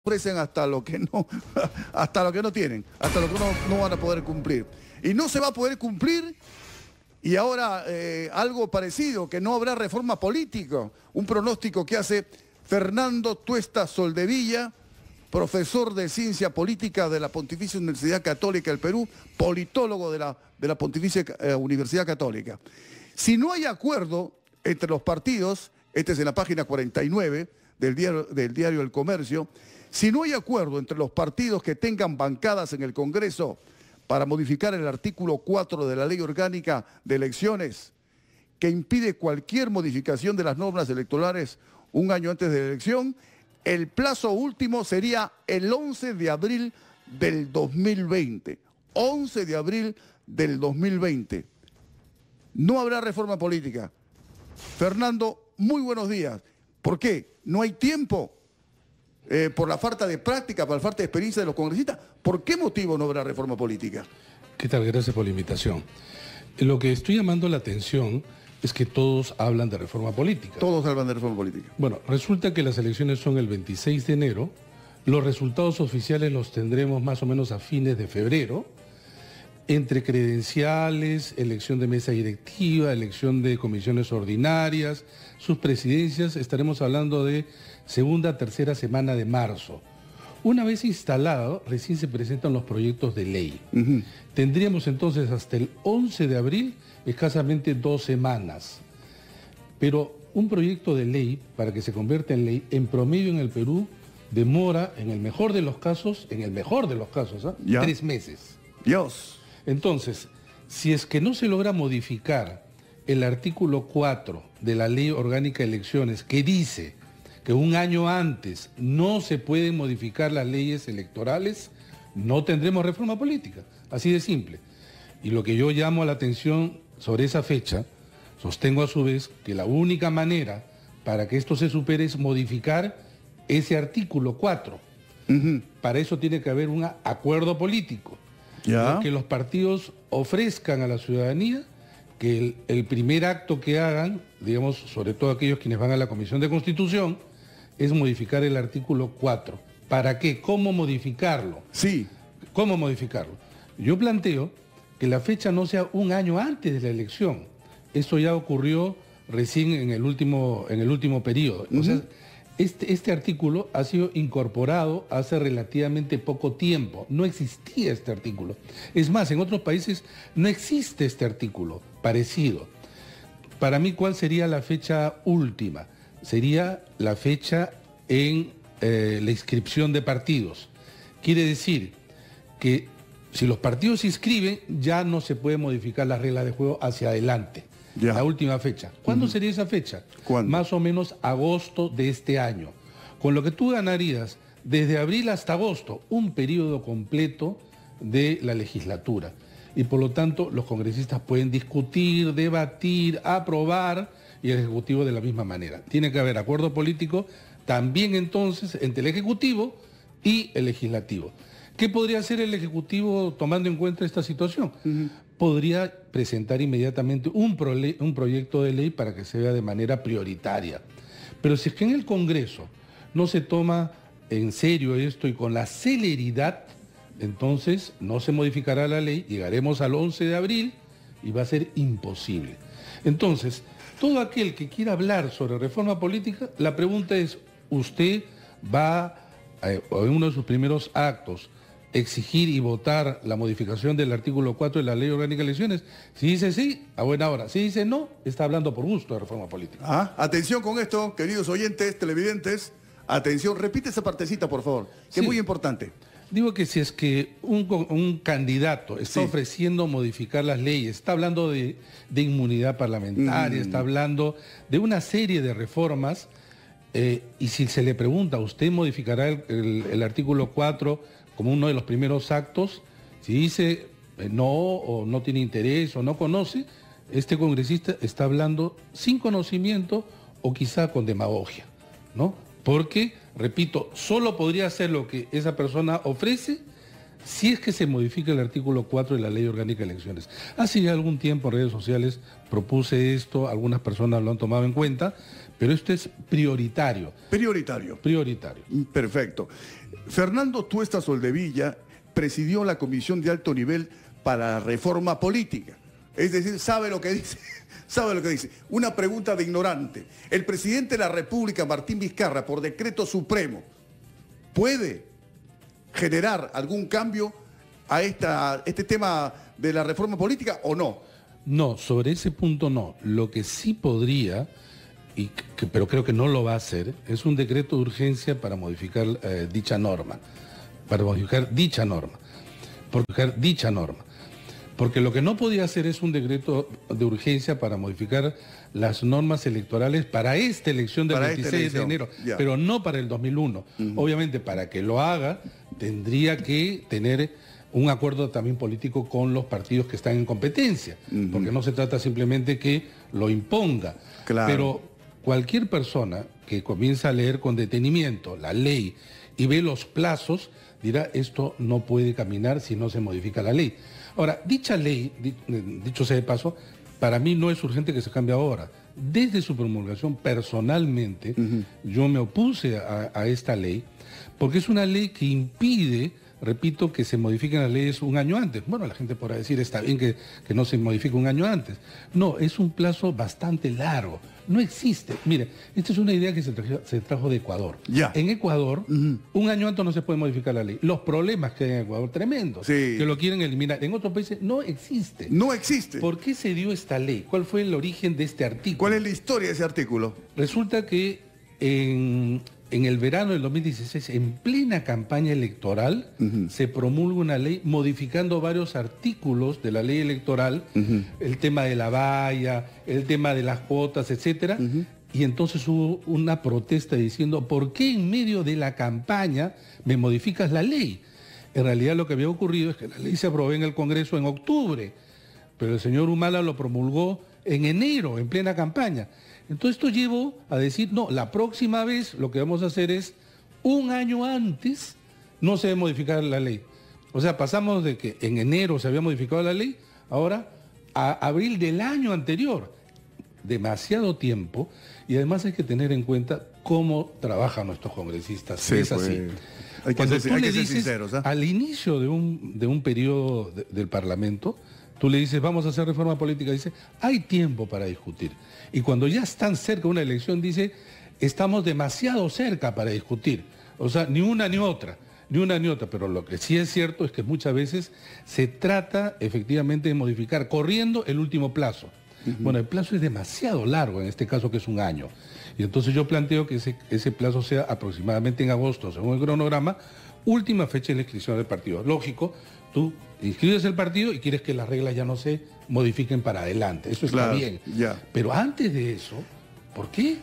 ofrecen hasta lo que no, hasta lo que no tienen, hasta lo que no van a poder cumplir. Y no se va a poder cumplir, y ahora algo parecido, que no habrá reforma política, un pronóstico que hace Fernando Tuesta Soldevilla, profesor de Ciencia Política de la Pontificia Universidad Católica del Perú, politólogo de la Pontificia Universidad Católica. Si no hay acuerdo entre los partidos, este es en la página 49 del diario El Comercio, si no hay acuerdo entre los partidos que tengan bancadas en el Congreso para modificar el artículo 4 de la Ley Orgánica de Elecciones, que impide cualquier modificación de las normas electorales un año antes de la elección, el plazo último sería el 11 de abril del 2020. 11 de abril del 2020. No habrá reforma política. Fernando, muy buenos días. ¿Por qué? ¿No hay tiempo? ¿Por la falta de práctica, por la falta de experiencia de los congresistas? ¿Por qué motivo no habrá reforma política? ¿Qué tal? Gracias por la invitación. Lo que estoy llamando la atención es que todos hablan de reforma política. Todos hablan de reforma política. Bueno, resulta que las elecciones son el 26 de enero, los resultados oficiales los tendremos más o menos a fines de febrero, entre credenciales, elección de mesa directiva, elección de comisiones ordinarias, sus presidencias, estaremos hablando de segunda, tercera semana de marzo. Una vez instalado, recién se presentan los proyectos de ley. Tendríamos entonces hasta el 11 de abril escasamente 2 semanas. Pero un proyecto de ley, para que se convierta en ley, en promedio en el Perú, demora, en el mejor de los casos, 3 meses. Dios. Entonces, si es que no se logra modificar el artículo 4 de la Ley Orgánica de Elecciones, que dice que un año antes no se pueden modificar las leyes electorales, no tendremos reforma política. Así de simple. Y lo que yo llamo a la atención sobre esa fecha, sostengo a su vez que la única manera para que esto se supere es modificar ese artículo 4. Para eso tiene que haber un acuerdo político. Que los partidos ofrezcan a la ciudadanía que el primer acto que hagan, digamos, sobre todo aquellos quienes van a la Comisión de Constitución, es modificar el artículo 4. ¿Para qué? ¿Cómo modificarlo? Sí. ¿Cómo modificarlo? Yo planteo que la fecha no sea un año antes de la elección. Esto ya ocurrió recién en el último periodo. O sea, este artículo ha sido incorporado hace relativamente poco tiempo. No existía este artículo. Es más, en otros países no existe este artículo parecido. Para mí, ¿cuál sería la fecha última? Sería la fecha en la inscripción de partidos. Quiere decir que si los partidos se inscriben, ya no se puede modificar las reglas de juego hacia adelante. La última fecha. ¿Cuándo sería esa fecha? ¿Cuándo? Más o menos agosto de este año. Con lo que tú ganarías desde abril hasta agosto, un periodo completo de la legislatura. Y por lo tanto, los congresistas pueden discutir, debatir, aprobar, y el Ejecutivo de la misma manera. Tiene que haber acuerdo político también entonces entre el Ejecutivo y el Legislativo. ¿Qué podría hacer el Ejecutivo tomando en cuenta esta situación? Podría presentar inmediatamente un proyecto de ley para que se vea de manera prioritaria. Pero si es que en el Congreso no se toma en serio esto y con la celeridad, entonces no se modificará la ley, llegaremos al 11 de abril y va a ser imposible. Entonces, todo aquel que quiera hablar sobre reforma política, la pregunta es, ¿usted va en uno de sus primeros actos exigir y votar la modificación del artículo 4 de la Ley Orgánica de Elecciones? Si dice sí, a buena hora. Si dice no, está hablando por gusto de reforma política. Atención con esto, queridos oyentes, televidentes. Atención, repite esa partecita, por favor, que es muy importante. Digo que si es que un candidato está ofreciendo modificar las leyes, está hablando de inmunidad parlamentaria, está hablando de una serie de reformas, y si se le pregunta, ¿usted modificará el artículo 4 como uno de los primeros actos? Si dice no, o no tiene interés, o no conoce, este congresista está hablando sin conocimiento o quizá con demagogia, ¿no? Porque, repito, solo podría hacer lo que esa persona ofrece si es que se modifica el artículo 4 de la Ley Orgánica de Elecciones. Hace ya algún tiempo en redes sociales propuse esto, algunas personas lo han tomado en cuenta, pero esto es prioritario. Prioritario. Prioritario. Perfecto. Fernando Tuesta Soldevilla presidió la Comisión de Alto Nivel para la Reforma Política. Es decir, sabe lo que dice. Sabe lo que dice. Una pregunta de ignorante. El presidente de la República, Martín Vizcarra, por decreto supremo, ¿puede generar algún cambio a este tema de la reforma política o no? No, sobre ese punto no. Lo que sí podría, pero creo que no lo va a hacer, es un decreto de urgencia para modificar dicha norma. Porque lo que no podía hacer es un decreto de urgencia para modificar las normas electorales para esta elección del 26 de enero, pero no para el 2001. Obviamente, para que lo haga, tendría que tener un acuerdo también político con los partidos que están en competencia, porque no se trata simplemente que lo imponga. Claro. Pero cualquier persona que comienza a leer con detenimiento la ley y ve los plazos, dirá, esto no puede caminar si no se modifica la ley. Ahora, dicha ley, dicho sea de paso, para mí no es urgente que se cambie ahora. Desde su promulgación, personalmente, yo me opuse a esta ley, porque es una ley que impide, repito, que se modifiquen las leyes un año antes. Bueno, la gente podrá decir, está bien que no se modifique un año antes. No, es un plazo bastante largo. No existe. Mire, esta es una idea que se trajo de Ecuador. Ya. En Ecuador, un año antes no se puede modificar la ley. Los problemas que hay en Ecuador, tremendos, sí, que lo quieren eliminar. En otros países no existe. No existe. ¿Por qué se dio esta ley? ¿Cuál fue el origen de este artículo? ¿Cuál es la historia de ese artículo? Resulta que en el verano del 2016, en plena campaña electoral, se promulga una ley modificando varios artículos de la ley electoral, el tema de la valla, el tema de las cuotas, etcétera, y entonces hubo una protesta diciendo, ¿por qué en medio de la campaña me modificas la ley? En realidad lo que había ocurrido es que la ley se aprobó en el Congreso en octubre, pero el señor Humala lo promulgó en enero, en plena campaña. Entonces esto llevó a decir, no, la próxima vez lo que vamos a hacer es, un año antes no se debe modificar la ley. O sea, pasamos de que en enero se había modificado la ley, ahora a abril del año anterior. Demasiado tiempo, y además hay que tener en cuenta cómo trabajan nuestros congresistas. Sí, es así. Hay que Cuando ser, tú hay le que ser dices, sinceros, ¿eh? al inicio de un periodo del Parlamento, tú le dices, vamos a hacer reforma política, dice, hay tiempo para discutir. Y cuando ya están cerca de una elección, dice, estamos demasiado cerca para discutir. O sea, ni una ni otra. Pero lo que sí es cierto es que muchas veces se trata efectivamente de modificar corriendo el último plazo. Bueno, el plazo es demasiado largo, en este caso que es un año. Y entonces yo planteo que ese plazo sea aproximadamente en agosto, según el cronograma, última fecha de la inscripción del partido. Lógico, tú inscribes el partido y quieres que las reglas ya no se modifiquen para adelante. Eso está bien. Ya. Pero antes de eso, ¿por qué?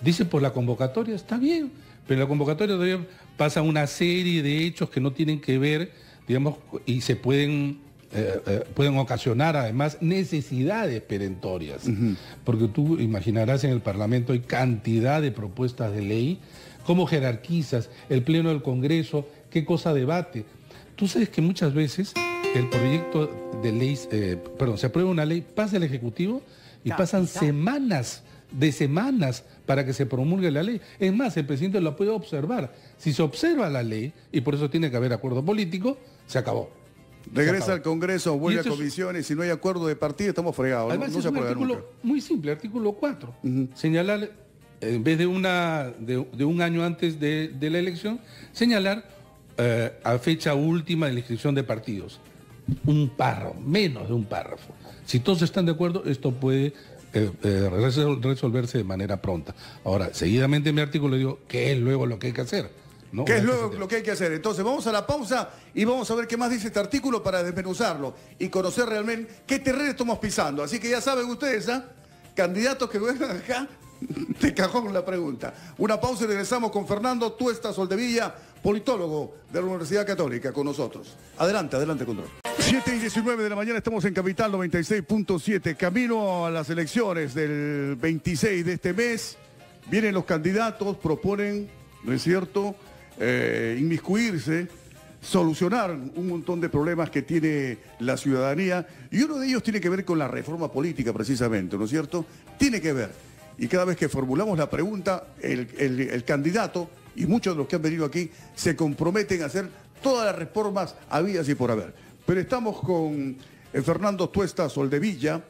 Dice por la convocatoria, está bien. Pero en la convocatoria todavía pasa una serie de hechos que no tienen que ver, digamos, y se pueden ocasionar además necesidades perentorias. Porque tú imaginarás, en el Parlamento hay cantidad de propuestas de ley, cómo jerarquizas el Pleno del Congreso, qué cosa debate. Tú sabes que muchas veces el proyecto de ley, se aprueba una ley, pasa el Ejecutivo y pasan semanas para que se promulgue la ley. Es más, el presidente lo puede observar. Si se observa la ley, y por eso tiene que haber acuerdo político, se acabó. Regresa al Congreso, vuelve a comisiones, si no hay acuerdo de partido estamos fregados. Además, no es se un aprueba artículo nunca. muy simple, artículo 4. Señalar, en vez de un año antes de la elección, señalar a fecha última de la inscripción de partidos. Un párrafo, menos de un párrafo. Si todos están de acuerdo, esto puede resolverse de manera pronta. Ahora, seguidamente en mi artículo digo, ¿qué es luego lo que hay que hacer? ¿No? ¿Qué es luego lo que hay que hacer? Entonces vamos a la pausa y vamos a ver qué más dice este artículo para desmenuzarlo y conocer realmente qué terreno estamos pisando. Así que ya saben ustedes, candidatos que vengan acá, te cajón la pregunta. Una pausa y regresamos con Fernando Tuesta Soldevilla, politólogo de la Universidad Católica, con nosotros. Adelante, control. 7:19 de la mañana, estamos en Capital 96.7, camino a las elecciones del 26 de este mes. Vienen los candidatos, proponen, ¿no es cierto?, inmiscuirse, solucionar un montón de problemas que tiene la ciudadanía, y uno de ellos tiene que ver con la reforma política precisamente, ¿no es cierto? Tiene que ver. Y cada vez que formulamos la pregunta, el candidato y muchos de los que han venido aquí se comprometen a hacer todas las reformas habidas y por haber. Pero estamos con Fernando Tuesta Soldevilla,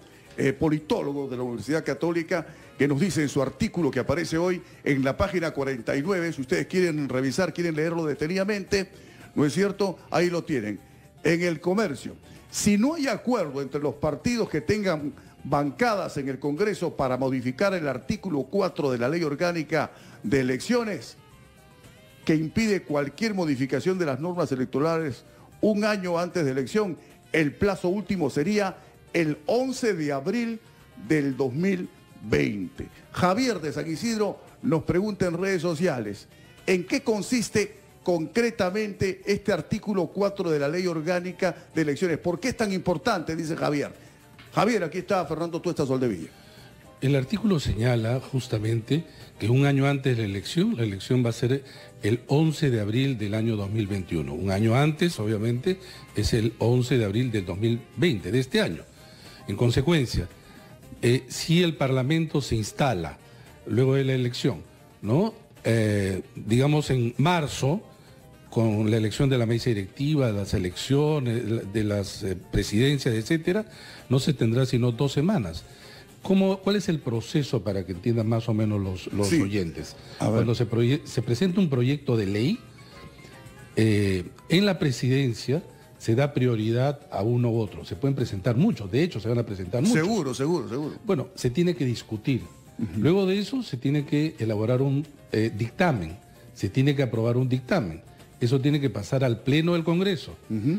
politólogo de la Universidad Católica, que nos dice en su artículo que aparece hoy en la página 49, si ustedes quieren revisar, quieren leerlo detenidamente, ¿no es cierto? Ahí lo tienen. En el comercio, si no hay acuerdo entre los partidos que tengan bancadas en el Congreso para modificar el artículo 4 de la Ley Orgánica de Elecciones, que impide cualquier modificación de las normas electorales un año antes de elección, el plazo último sería el 11 de abril del 2020. Javier de San Isidro nos pregunta en redes sociales, ¿en qué consiste concretamente este artículo 4 de la Ley Orgánica de Elecciones? ¿Por qué es tan importante? Dice Javier. Javier, aquí está Fernando Tuesta Soldevilla. El artículo señala justamente que un año antes de la elección va a ser el 11 de abril del año 2021. Un año antes, obviamente, es el 11 de abril del 2020, de este año. En consecuencia, si el Parlamento se instala luego de la elección, ¿no? Digamos en marzo, con la elección de la mesa directiva, de las elecciones, de las presidencias, etcétera, no se tendrá sino 2 semanas. ¿Cuál es el proceso para que entiendan más o menos los oyentes? Cuando se presenta un proyecto de ley, en la presidencia se da prioridad a uno u otro. Se pueden presentar muchos, de hecho se van a presentar muchos. Seguro. Bueno, se tiene que discutir. Luego de eso se tiene que elaborar un dictamen, se tiene que aprobar un dictamen. Eso tiene que pasar al Pleno del Congreso.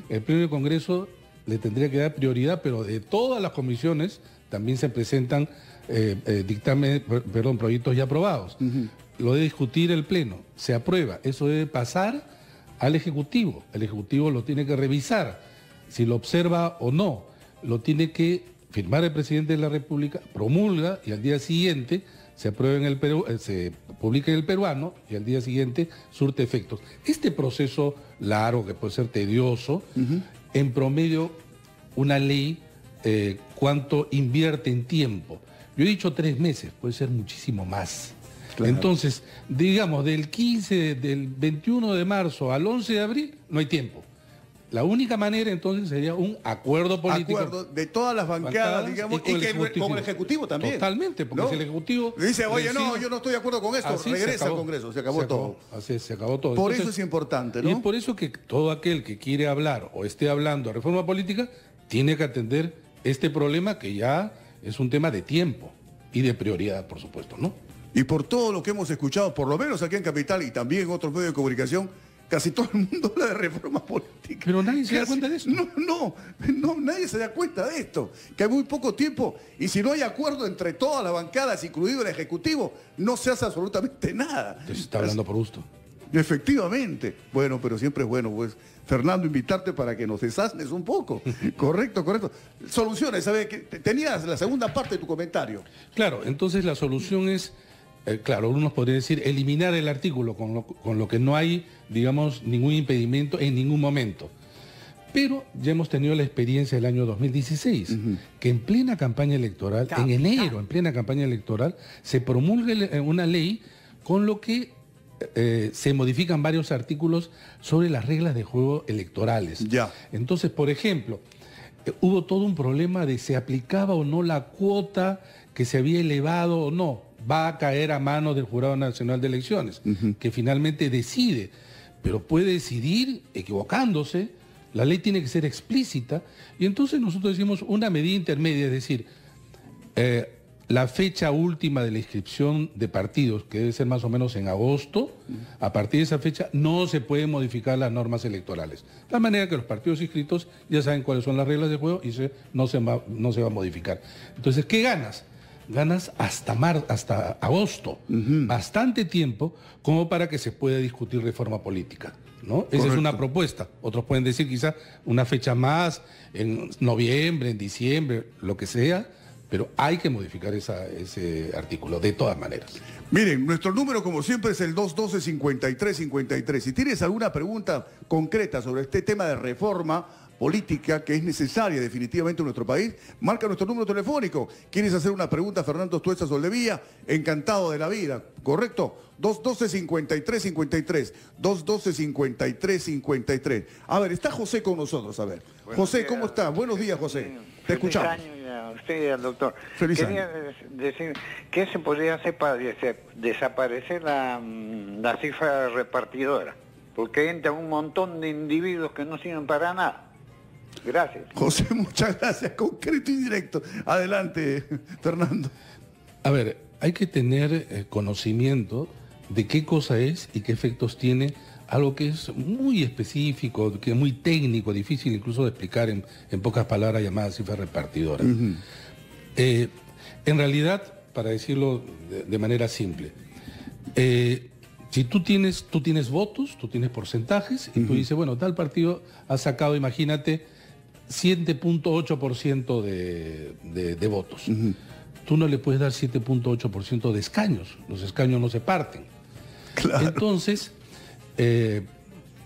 El Pleno del Congreso le tendría que dar prioridad, pero de todas las comisiones también se presentan proyectos ya aprobados. Lo debe discutir el Pleno, se aprueba, eso debe pasar al Ejecutivo. El Ejecutivo lo tiene que revisar, si lo observa o no, lo tiene que firmar el Presidente de la República, promulga y al día siguiente se aprueba en el Perú, se publica en el peruano y al día siguiente surte efectos. Este proceso largo, que puede ser tedioso, en promedio una ley, ¿cuánto invierte en tiempo? Yo he dicho 3 meses, puede ser muchísimo más. Claro. Entonces, digamos, del 21 de marzo al 11 de abril no hay tiempo. La única manera entonces sería un acuerdo político. Acuerdo de todas las bancadas, digamos, y con el Ejecutivo también. Totalmente, porque si el Ejecutivo dice, oye, no, yo no estoy de acuerdo con esto, regresa al Congreso, se acabó todo. Así se acabó todo. Por eso es importante, ¿no? Y es por eso que todo aquel que quiere hablar o esté hablando de reforma política tiene que atender este problema, que ya es un tema de tiempo y de prioridad, por supuesto, ¿no? Y por todo lo que hemos escuchado, por lo menos aquí en Capital y también en otros medios de comunicación, casi todo el mundo habla de reforma política. Pero nadie se da cuenta de esto. No, nadie se da cuenta de esto. Que hay muy poco tiempo y si no hay acuerdo entre todas las bancadas, incluido el Ejecutivo, no se hace absolutamente nada. Entonces está hablando por gusto. Efectivamente. Bueno, pero siempre es bueno, pues, Fernando, invitarte para que nos desasnes un poco. Correcto. Soluciones, ¿sabes? Tenías la segunda parte de tu comentario. Claro, entonces la solución es... claro, algunos podrían decir eliminar el artículo con lo que no hay, digamos, ningún impedimento en ningún momento. Pero ya hemos tenido la experiencia del año 2016, que en plena campaña electoral, en enero, en plena campaña electoral, se promulga una ley con lo que se modifican varios artículos sobre las reglas de juego electorales. Ya. Entonces, por ejemplo, hubo todo un problema de si aplicaba o no la cuota que se había elevado o no. Va a caer a manos del Jurado Nacional de Elecciones, que finalmente decide, pero puede decidir equivocándose. La ley tiene que ser explícita y entonces nosotros decimos una medida intermedia, es decir, la fecha última de la inscripción de partidos, que debe ser más o menos en agosto, a partir de esa fecha no se pueden modificar las normas electorales. De manera que los partidos inscritos ya saben cuáles son las reglas de juego y no se va a modificar. Entonces, ¿qué ganas? Ganas hasta agosto, bastante tiempo como para que se pueda discutir reforma política, ¿no? Esa es una propuesta. Otros pueden decir quizá una fecha más, en noviembre, en diciembre, lo que sea, pero hay que modificar ese artículo, de todas maneras. Miren, nuestro número como siempre es el 212-5353. Si tienes alguna pregunta concreta sobre este tema de reforma política que es necesaria definitivamente en nuestro país, marca nuestro número telefónico. ¿Quieres hacer una pregunta a Fernando Tuesta Soldevilla? Encantado de la vida, ¿correcto? 212-5353, 212-5353. A ver, está José con nosotros, a ver. José, ¿cómo está? Buenos días, José. Te escuchamos. Feliz año a usted y al doctor. Feliz Quería decir, ¿qué se podría hacer para desaparecer la cifra repartidora? Porque entra un montón de individuos que no sirven para nada. Gracias. José, muchas gracias. Concreto y directo. Adelante, Fernando. A ver, hay que tener conocimiento de qué cosa es y qué efectos tiene algo que es muy específico, que es muy técnico, difícil incluso de explicar en pocas palabras, llamada cifra repartidora. En realidad, para decirlo de manera simple, si tú tienes votos, tú tienes porcentajes, y tú dices, bueno, tal partido ha sacado, imagínate, 7.8% de votos. Tú no le puedes dar 7.8% de escaños, los escaños no se parten. Claro. Entonces,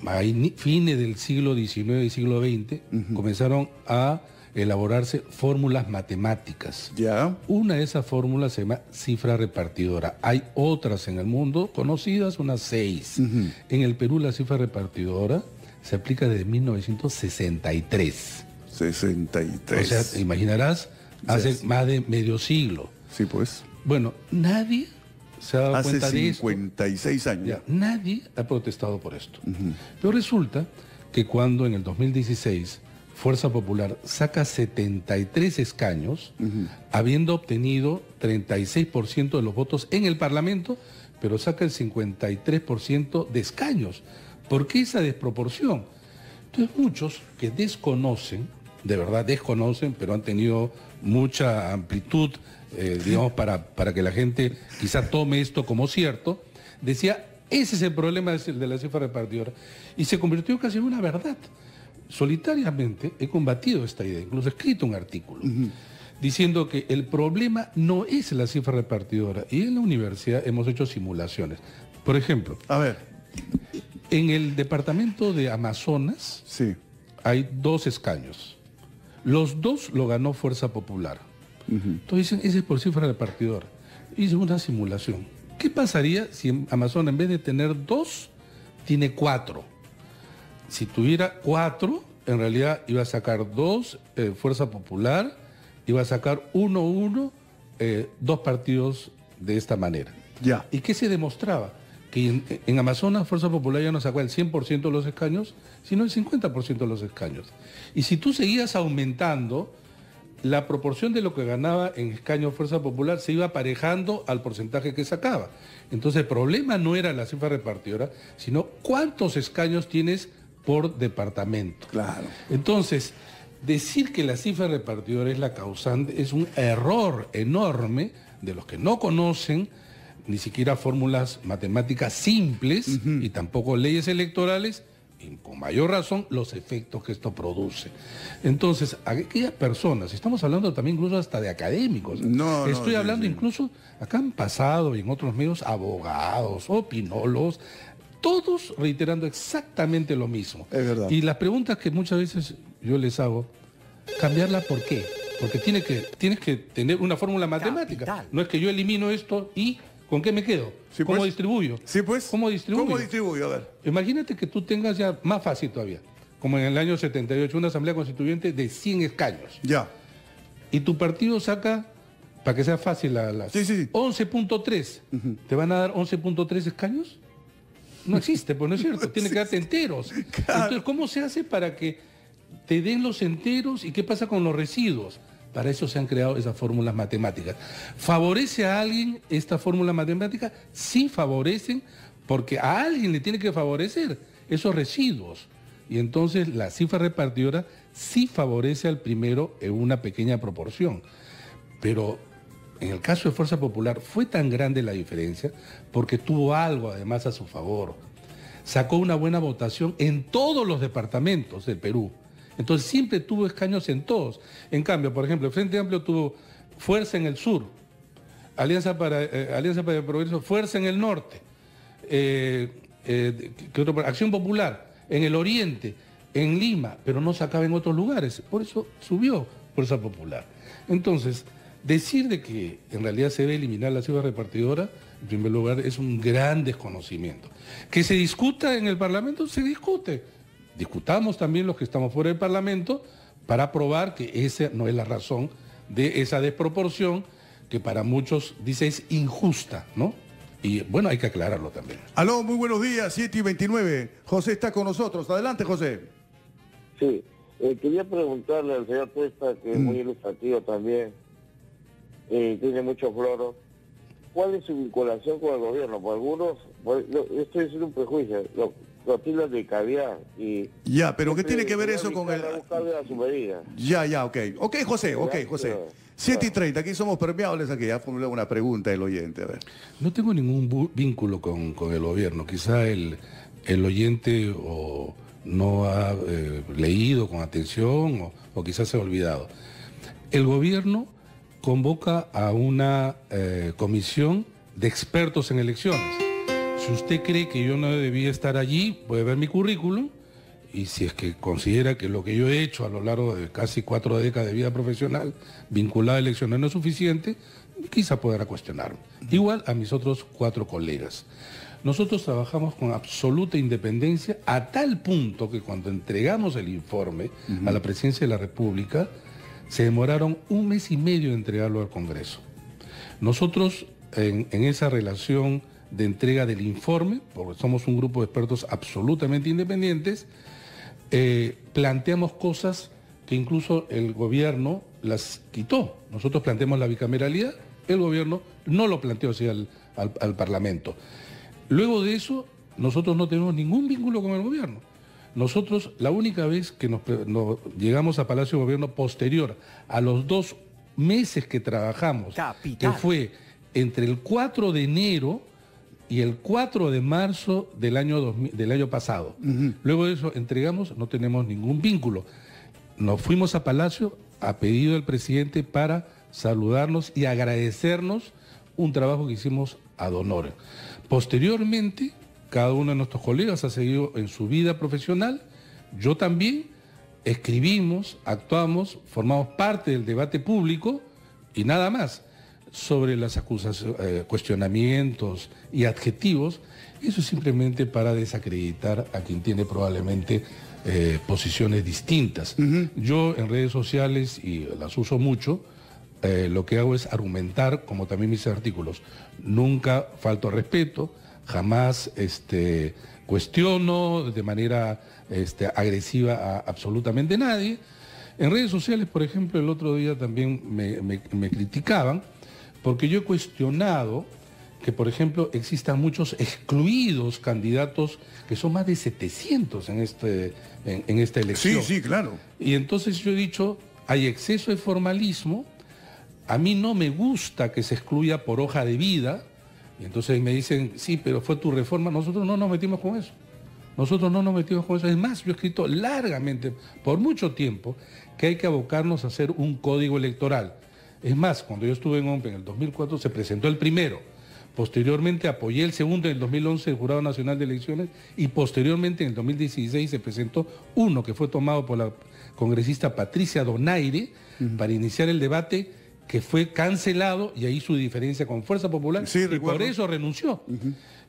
a fines del siglo XIX y siglo XX, comenzaron a elaborarse fórmulas matemáticas. Ya. Una de esas fórmulas se llama cifra repartidora. Hay otras en el mundo conocidas, unas 6. En el Perú la cifra repartidora se aplica desde 1963. 63. O sea, te imaginarás, hace Sí. más de medio siglo. Sí, pues. Bueno, nadie se ha dado Hace cuenta de esto. 56 años. Ya, nadie ha protestado por esto. Pero resulta que cuando en el 2016 Fuerza Popular saca 73 escaños, habiendo obtenido 36% de los votos en el Parlamento, pero saca el 53% de escaños. ¿Por qué esa desproporción? Entonces muchos que desconocen, de verdad desconocen, pero han tenido mucha amplitud, digamos, para que la gente quizá tome esto como cierto, decía, ese es el problema de la cifra repartidora. Y se convirtió casi en una verdad. Solitariamente he combatido esta idea, incluso he escrito un artículo, diciendo que el problema no es la cifra repartidora. Y en la universidad hemos hecho simulaciones. Por ejemplo, A ver. en el departamento de Amazonas Sí. hay 2 escaños. Los 2 lo ganó Fuerza Popular. Entonces dicen, ese es por cifra repartidora. Hice una simulación. ¿Qué pasaría si en Amazonas en vez de tener 2, tiene 4? Si tuviera 4, en realidad iba a sacar 2 Fuerza Popular, iba a sacar 1, 2 partidos de esta manera. Ya. ¿Y qué se demostraba? Que en Amazonas Fuerza Popular ya no sacó el 100% de los escaños, sino el 50% de los escaños. Y si tú seguías aumentando, la proporción de lo que ganaba en escaños Fuerza Popular se iba aparejando al porcentaje que sacaba. Entonces el problema no era la cifra repartidora, sino cuántos escaños tienes por departamento. Claro. Entonces, decir que la cifra repartidora es la causante es un error enorme de los que no conocen ni siquiera fórmulas matemáticas simples y tampoco leyes electorales, y con mayor razón los efectos que esto produce. Entonces, aquellas personas, estamos hablando también incluso hasta de académicos, estoy hablando incluso, acá han pasado y en otros medios abogados, opinólogos, todos reiterando exactamente lo mismo. Es verdad. Y las preguntas que muchas veces yo les hago, cambiarla ¿por qué? Porque tienes que tener una fórmula matemática. Capital. No es que yo elimino esto y ¿con qué me quedo? Sí, ¿Cómo pues. distribuyo? Sí, pues. ¿Cómo distribuyo? ¿Cómo distribuyo? A ver. Imagínate que tú tengas ya más fácil todavía, como en el año 78, una asamblea constituyente de 100 escaños. Ya. Y tu partido saca, para que sea fácil, Sí, sí. 11.3. ¿Te van a dar 11.3 escaños? No existe, pues no es cierto. Tiene que darte enteros. Claro. Entonces, ¿cómo se hace para que te den los enteros y qué pasa con los residuos? Para eso se han creado esas fórmulas matemáticas. ¿Favorece a alguien esta fórmula matemática? Sí favorecen, porque a alguien le tiene que favorecer esos residuos. Y entonces la cifra repartidora sí favorece al primero en una pequeña proporción. Pero en el caso de Fuerza Popular fue tan grande la diferencia porque tuvo algo además a su favor. Sacó una buena votación en todos los departamentos del Perú. Entonces siempre tuvo escaños en todos. En cambio, por ejemplo, el Frente Amplio tuvo fuerza en el sur, Alianza para el Progreso, fuerza en el norte, ¿qué otro? Acción Popular en el oriente, en Lima, pero no sacaba en otros lugares. Por eso subió Fuerza Popular. Entonces, decir de que en realidad se debe eliminar la cifra repartidora, en primer lugar, es un gran desconocimiento. Que se discuta en el Parlamento, se discute. Discutamos también los que estamos fuera del Parlamento para probar que esa no es la razón de esa desproporción que para muchos dice es injusta, ¿no? Y bueno, hay que aclararlo también. Aló, muy buenos días, 7:29. José está con nosotros. Adelante, José. Sí, quería preguntarle al señor Tuesta, que es muy ilustrativo también, tiene mucho floro. ¿Cuál es su vinculación con el gobierno? Por algunos, esto es un prejuicio, lo tildan de caviar y... Ya, pero ¿qué tiene que ver eso con el...? Ya, ok. Ok, José. 7:30, aquí somos permeables, aquí ya formulé una pregunta del oyente, a ver. No tengo ningún vínculo con el gobierno, quizá el oyente o no ha leído con atención o quizás se ha olvidado. El gobierno convoca a una comisión de expertos en elecciones. Si usted cree que yo no debía estar allí, puede ver mi currículum y si es que considera que lo que yo he hecho a lo largo de casi 4 décadas de vida profesional vinculada a elecciones no es suficiente, quizá podrá cuestionarme. Igual a mis otros 4 colegas. Nosotros trabajamos con absoluta independencia a tal punto que cuando entregamos el informe a la Presidencia de la República, se demoraron 1 mes y medio en entregarlo al Congreso. Nosotros en esa relación de entrega del informe, porque somos un grupo de expertos absolutamente independientes, planteamos cosas que incluso el gobierno las quitó. Nosotros planteamos la bicameralidad, el gobierno no lo planteó así al Parlamento. Luego de eso, nosotros no tenemos ningún vínculo con el gobierno. Nosotros, la única vez que nos llegamos a Palacio de Gobierno posterior a los 2 meses que trabajamos, que fue entre el 4 de enero y el 4 de marzo del año pasado. Luego de eso entregamos, no tenemos ningún vínculo. Nos fuimos a Palacio a pedido del presidente para saludarnos y agradecernos un trabajo que hicimos ad honorem. Posteriormente, cada uno de nuestros colegas ha seguido en su vida profesional. Yo también escribimos, actuamos, formamos parte del debate público y nada más. Sobre las acusaciones, cuestionamientos y adjetivos, eso es simplemente para desacreditar a quien tiene probablemente posiciones distintas. Yo en redes sociales, y las uso mucho, lo que hago es argumentar, como también mis artículos. Nunca falto al respeto, jamás cuestiono de manera agresiva a absolutamente nadie. En redes sociales, por ejemplo, el otro día también me criticaban, porque yo he cuestionado que, por ejemplo, existan muchos excluidos candidatos, que son más de 700 en esta elección. Sí, claro. Y entonces yo he dicho, hay exceso de formalismo, a mí no me gusta que se excluya por hoja de vida, y entonces me dicen, sí, pero fue tu reforma. Nosotros no nos metimos con eso. Nosotros no nos metimos con eso. Es más, yo he escrito largamente, por mucho tiempo, que hay que abocarnos a hacer un código electoral. Es más, cuando yo estuve en OMPE en el 2004 se presentó el primero, posteriormente apoyé el segundo en el 2011 del Jurado Nacional de Elecciones y posteriormente en el 2016 se presentó uno que fue tomado por la congresista Patricia Donaire para iniciar el debate, que fue cancelado y ahí su diferencia con Fuerza Popular y por eso renunció.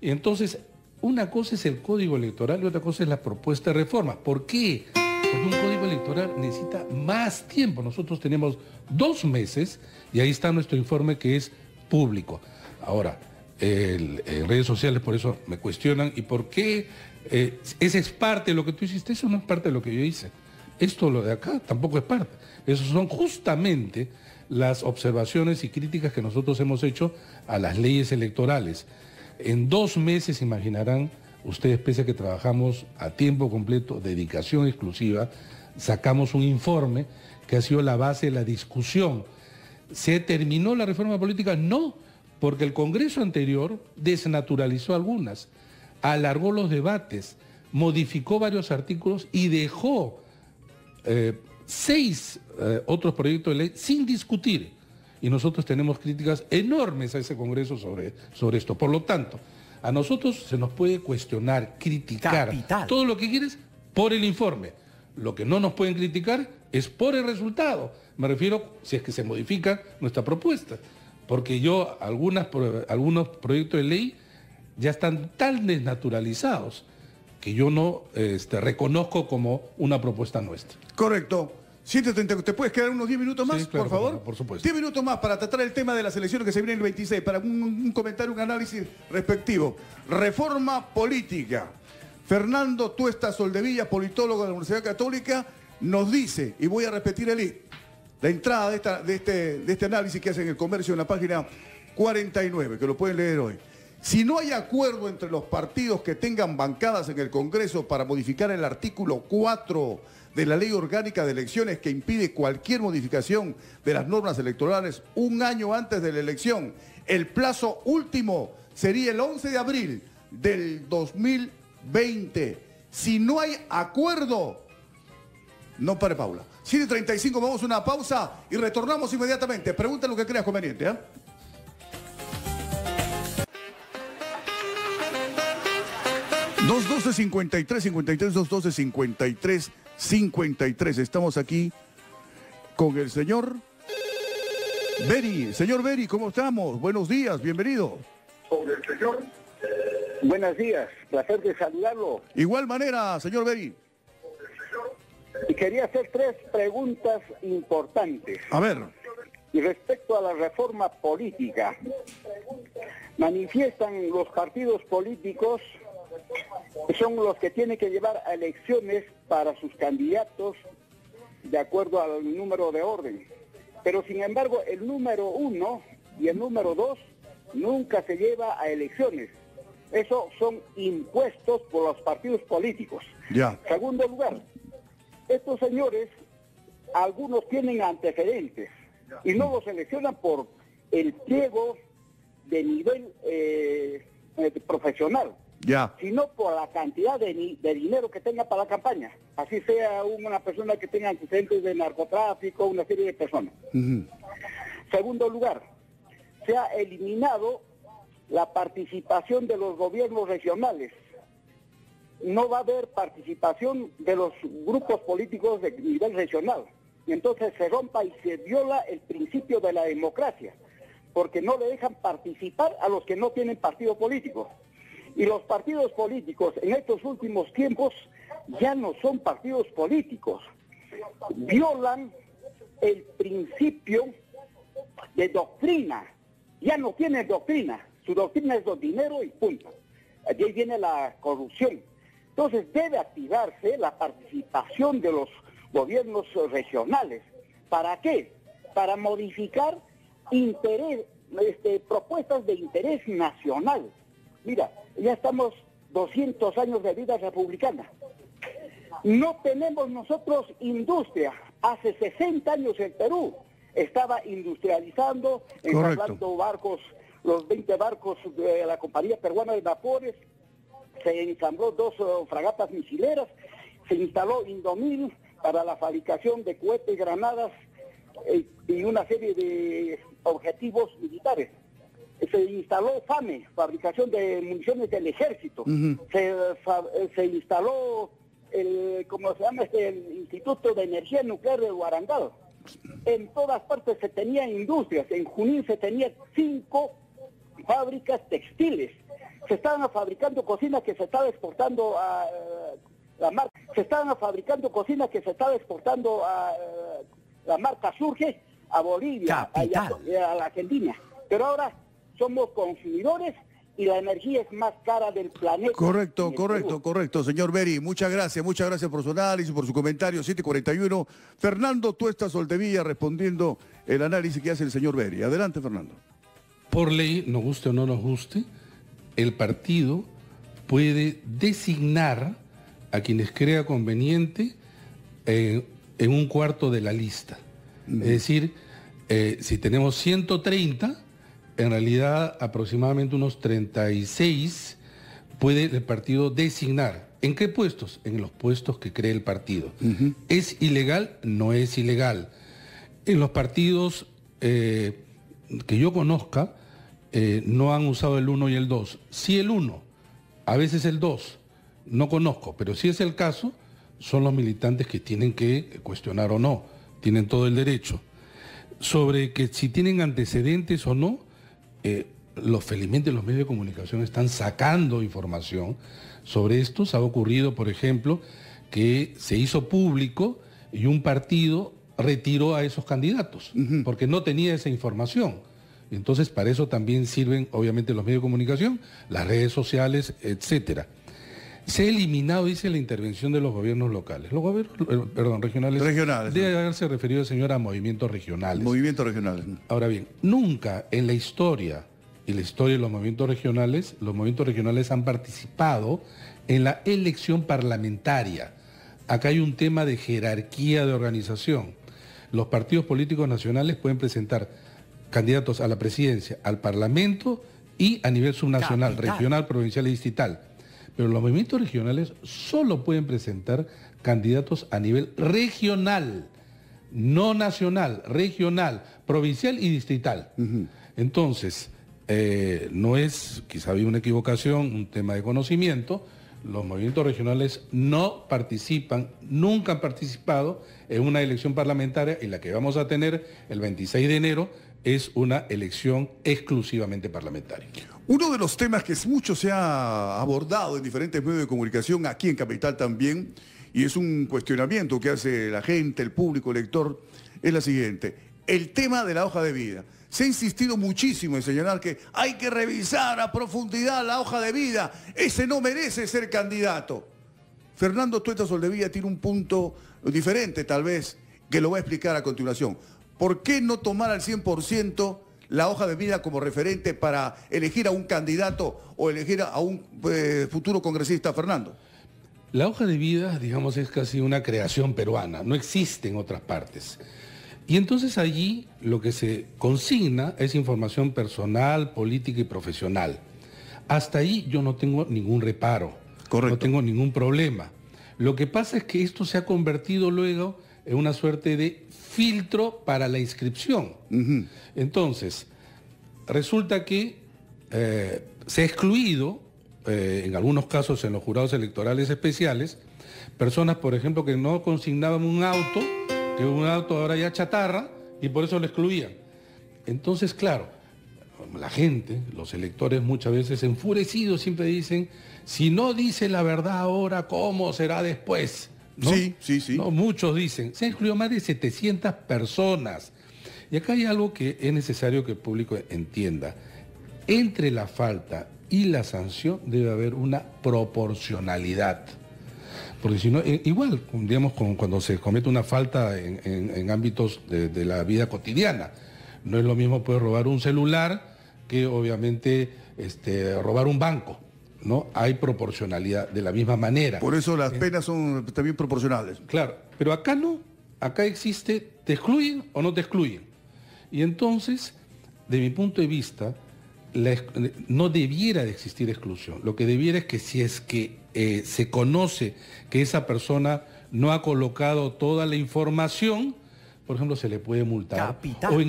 Y entonces, una cosa es el código electoral y otra cosa es la propuesta de reforma. ¿Por qué? Porque un código electoral necesita más tiempo. Nosotros tenemos 2 meses y ahí está nuestro informe que es público. Ahora, en redes sociales por eso me cuestionan, ¿y por qué? Esa es parte de lo que tú hiciste. Eso no es parte de lo que yo hice. Esto, lo de acá, tampoco es parte. Esos son justamente las observaciones y críticas que nosotros hemos hecho a las leyes electorales. En 2 meses, imaginarán ustedes, pese a que trabajamos a tiempo completo, dedicación exclusiva, sacamos un informe que ha sido la base de la discusión. ¿Se terminó la reforma política? No, porque el Congreso anterior desnaturalizó algunas, alargó los debates, modificó varios artículos y dejó 6 otros proyectos de ley sin discutir. Y nosotros tenemos críticas enormes a ese Congreso sobre esto. Por lo tanto, a nosotros se nos puede cuestionar, criticar, todo lo que quieres por el informe. lo que no nos pueden criticar es por el resultado. Me refiero si es que se modifica nuestra propuesta. Porque algunos proyectos de ley ya están tan desnaturalizados que yo no reconozco como una propuesta nuestra. Correcto. 7:30, ¿te puedes quedar unos 10 minutos más, Sí, claro, por favor? por supuesto. 10 minutos más para tratar el tema de las elecciones que se vienen el 26, para un comentario, un análisis respectivo. Reforma política. Fernando Tuesta Soldevilla, politólogo de la Universidad Católica, nos dice, y voy a repetir la entrada de este análisis que hace en El Comercio en la página 49, que lo pueden leer hoy. Si no hay acuerdo entre los partidos que tengan bancadas en el Congreso para modificar el artículo 4 de la Ley Orgánica de Elecciones que impide cualquier modificación de las normas electorales un año antes de la elección, el plazo último sería el 11 de abril del 2020. Si no hay acuerdo, no pare Paula. 7:35, vamos a una pausa y retornamos inmediatamente. Pregunta lo que creas conveniente, ¿eh? Dos 212-53-53. Estamos aquí con el señor Beri. Señor Beri, ¿cómo estamos? Buenos días, bienvenido. Con el señor. Buenos días, placer de saludarlo. Igual manera, señor Beri. Y quería hacer 3 preguntas importantes. A ver. Y respecto a la reforma política, manifiestan los partidos políticos son los que tienen que llevar a elecciones para sus candidatos de acuerdo al número de orden. Pero sin embargo, el número 1 y el número 2 nunca se lleva a elecciones. Eso son impuestos por los partidos políticos. Ya. Segundo lugar, estos señores, algunos tienen antecedentes y no los seleccionan por el pliego de nivel profesional. Ya. Sino por la cantidad de dinero que tenga para la campaña. Así sea una persona que tenga antecedentes de narcotráfico, una serie de personas. Segundo lugar, se ha eliminado la participación de los gobiernos regionales. No va a haber participación de los grupos políticos de nivel regional. Y entonces se rompa y se viola el principio de la democracia, porque no le dejan participar a los que no tienen partido político. Y los partidos políticos en estos últimos tiempos ya no son partidos políticos. Violan el principio de doctrina. Ya no tienen doctrina. Su doctrina es el dinero y punto. Allí viene la corrupción. Entonces debe activarse la participación de los gobiernos regionales. ¿Para qué? Para modificar propuestas de interés nacional. Mira, ya estamos 200 años de vida republicana. No tenemos nosotros industria. Hace 60 años el Perú estaba industrializando, ensamblando barcos, los 20 barcos de la Compañía Peruana de Vapores, se ensambló 2 fragatas misileras, se instaló Indomil para la fabricación de cohetes, granadas y una serie de objetivos militares. Se instaló FAME, fabricación de municiones del ejército. Se instaló el Instituto de Energía Nuclear de Guarangado. En todas partes se tenían industrias. En Junín se tenían 5 fábricas textiles. Se estaban fabricando cocinas que se estaba exportando a la marca. Se estaban fabricando cocinas que se estaba exportando a la marca Surge, a Bolivia, a la Argentina. Pero ahora somos consumidores y la energía es más cara del planeta. Correcto, señor Beri. Muchas gracias por su análisis, por su comentario. 7:41. Fernando Tuesta Soldevilla respondiendo el análisis que hace el señor Beri. Adelante, Fernando. Por ley, nos guste o no nos guste, el partido puede designar a quienes crea conveniente en un cuarto de la lista. Es decir, si tenemos 130... en realidad aproximadamente unos 36 puede el partido designar. ¿En qué puestos? En los puestos que cree el partido. ¿Es ilegal? No es ilegal. En los partidos que yo conozca no han usado el 1 y el 2. Sí el 1, a veces el 2, no conozco, pero si es el caso, son los militantes que tienen que cuestionar o no, tienen todo el derecho. Sobre que si tienen antecedentes o no, felizmente los medios de comunicación están sacando información sobre esto. Ha ocurrido, por ejemplo, que se hizo público y un partido retiró a esos candidatos, porque no tenía esa información. Entonces, para eso también sirven, obviamente, los medios de comunicación, las redes sociales, etcétera. Se ha eliminado, dice, la intervención de los gobiernos locales. Los gobiernos, regionales. Regionales. Debe haberse referido el señor a movimientos regionales. Movimientos regionales. Ahora bien, nunca en la historia y la historia de los movimientos regionales han participado en la elección parlamentaria. Acá hay un tema de jerarquía de organización. Los partidos políticos nacionales pueden presentar candidatos a la presidencia, al parlamento y a nivel subnacional, regional, provincial y distrital. Pero los movimientos regionales solo pueden presentar candidatos a nivel regional, no nacional, regional, provincial y distrital. Entonces, no es, quizá había una equivocación, un tema de conocimiento. Los movimientos regionales no participan, nunca han participado en una elección parlamentaria, y la que vamos a tener el 26 de enero es una elección exclusivamente parlamentaria. Uno de los temas que mucho se ha abordado en diferentes medios de comunicación, aquí en Capital también, y es un cuestionamiento que hace la gente, el público, el lector, es la siguiente: el tema de la hoja de vida. Se ha insistido muchísimo en señalar que hay que revisar a profundidad la hoja de vida. Ese no merece ser candidato. Fernando Tuesta Soldevilla tiene un punto diferente, tal vez, que lo voy a explicar a continuación. ¿Por qué no tomar al 100% la hoja de vida como referente para elegir a un candidato o elegir a un futuro congresista, Fernando? La hoja de vida, digamos, es casi una creación peruana, no existe en otras partes. Y entonces allí lo que se consigna es información personal, política y profesional. Hasta ahí yo no tengo ningún reparo, correcto, no tengo ningún problema. Lo que pasa es que esto se ha convertido luego en una suerte de filtro para la inscripción. Entonces, resulta que se ha excluido, en algunos casos en los jurados electorales especiales, personas, por ejemplo, que no consignaban un auto, que un auto ahora ya chatarra, y por eso lo excluían. Entonces, claro, la gente, los electores muchas veces enfurecidos siempre dicen, si no dice la verdad ahora, ¿cómo será después? ¿No? Sí. No, muchos dicen, se han excluido más de 700 personas. Y acá hay algo que es necesario que el público entienda. Entre la falta y la sanción debe haber una proporcionalidad. Porque si no, igual, digamos, cuando se comete una falta en ámbitos de la vida cotidiana, no es lo mismo poder robar un celular que obviamente robar un banco, ¿no? Hay proporcionalidad de la misma manera. Por eso las penas son también proporcionales. Claro, pero acá no, acá existe, te excluyen o no te excluyen. Y entonces, de mi punto de vista, no debiera de existir exclusión. Lo que debiera es que si es que se conoce que esa persona no ha colocado toda la información, por ejemplo, se le puede multar. O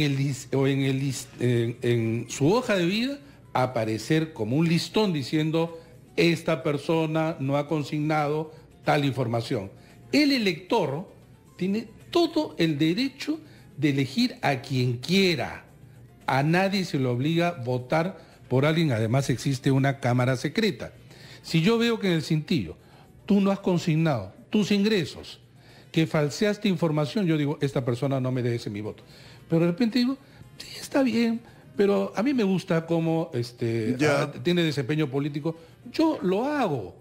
en su hoja de vida aparecer como un listón diciendo esta persona no ha consignado tal información. El elector tiene todo el derecho de elegir a quien quiera. A nadie se le obliga a votar por alguien. Además existe una cámara secreta. Si yo veo que en el cintillo tú no has consignado tus ingresos, que falseaste información, yo digo, esta persona no merece mi voto. Pero de repente digo, sí, está bien, pero a mí me gusta cómo tiene desempeño político, yo lo hago.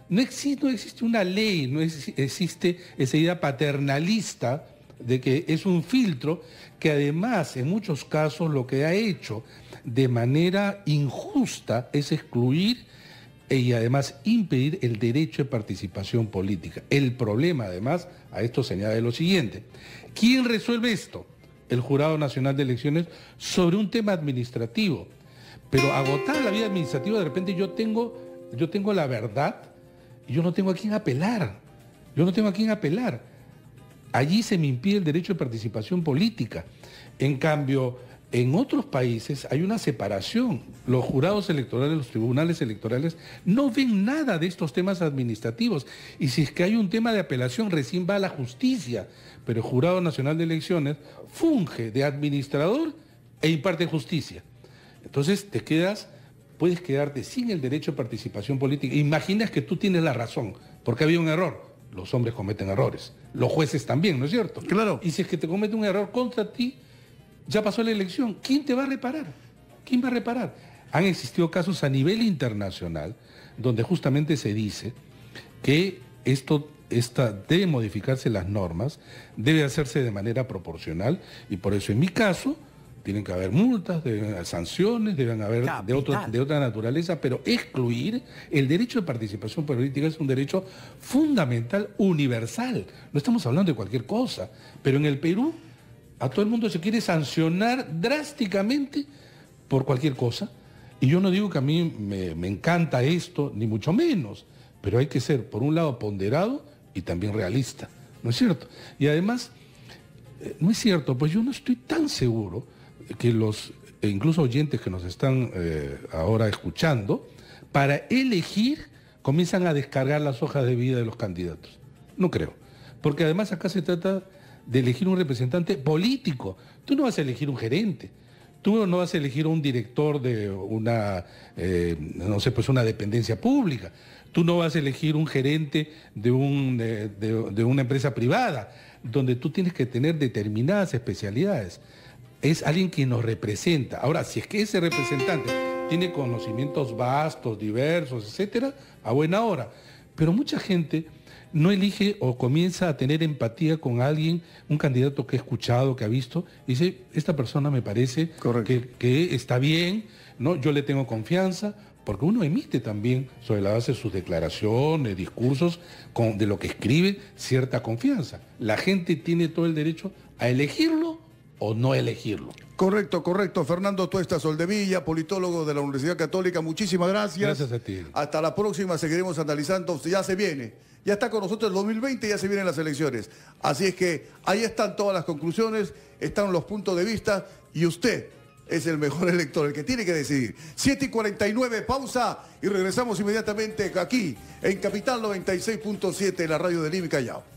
No existe una ley, no existe esa idea paternalista de que es un filtro que además en muchos casos lo que ha hecho de manera injusta es excluir y además impedir el derecho de participación política. El problema además a esto se añade lo siguiente: ¿quién resuelve esto? El Jurado Nacional de Elecciones sobre un tema administrativo. Pero agotada la vida administrativa, de repente yo tengo la verdad y yo no tengo a quién apelar. Allí se me impide el derecho de participación política. En cambio, En otros países hay una separación. Los jurados electorales, los tribunales electorales no ven nada de estos temas administrativos. Y si es que hay un tema de apelación, recién va a la justicia. Pero el Jurado Nacional de Elecciones funge de administrador e imparte justicia. Entonces puedes quedarte sin el derecho de participación política. Imaginas que tú tienes la razón, porque había un error. Los hombres cometen errores. Los jueces también, ¿no es cierto? Claro. Y si es que te comete un error contra ti, ya pasó la elección. ¿Quién te va a reparar? ¿Quién va a reparar? Han existido casos a nivel internacional donde justamente se dice que debe modificarse las normas, debe hacerse de manera proporcional y por eso en mi caso tienen que haber multas, deben haber sanciones, deben haber de otra naturaleza, pero excluir el derecho de participación política es un derecho fundamental, universal. No estamos hablando de cualquier cosa, pero en el Perú a todo el mundo se quiere sancionar drásticamente por cualquier cosa. Y yo no digo que a mí me encanta esto, ni mucho menos, pero hay que ser, por un lado, ponderado y también realista, ¿no es cierto? Y además, no es cierto, pues yo no estoy tan seguro que los, incluso oyentes que nos están ahora escuchando, para elegir comienzan a descargar las hojas de vida de los candidatos. No creo, porque además acá se trata de elegir un representante político. Tú no vas a elegir un gerente, tú no vas a elegir un director de una, no sé, pues una dependencia pública, tú no vas a elegir un gerente de una empresa privada, donde tú tienes que tener determinadas especialidades. Es alguien que nos representa. Ahora, si es que ese representante tiene conocimientos vastos, diversos, etcétera, a buena hora. Pero mucha gente no elige o comienza a tener empatía con alguien, un candidato que ha escuchado, que ha visto, y dice, esta persona me parece que está bien, ¿no? Yo le tengo confianza, porque uno emite también, sobre la base de sus declaraciones, discursos, de lo que escribe, cierta confianza. La gente tiene todo el derecho a elegirlo o no elegirlo. Correcto, correcto. Fernando Tuesta Soldevilla, politólogo de la Universidad Católica, muchísimas gracias. Gracias a ti. Hasta la próxima, seguiremos analizando. Ya se viene, ya está con nosotros el 2020, ya se vienen las elecciones. Así es que ahí están todas las conclusiones, están los puntos de vista y usted es el mejor elector, el que tiene que decidir. 7:49, pausa y regresamos inmediatamente aquí en Capital 96.7, la radio de Lima y Callao.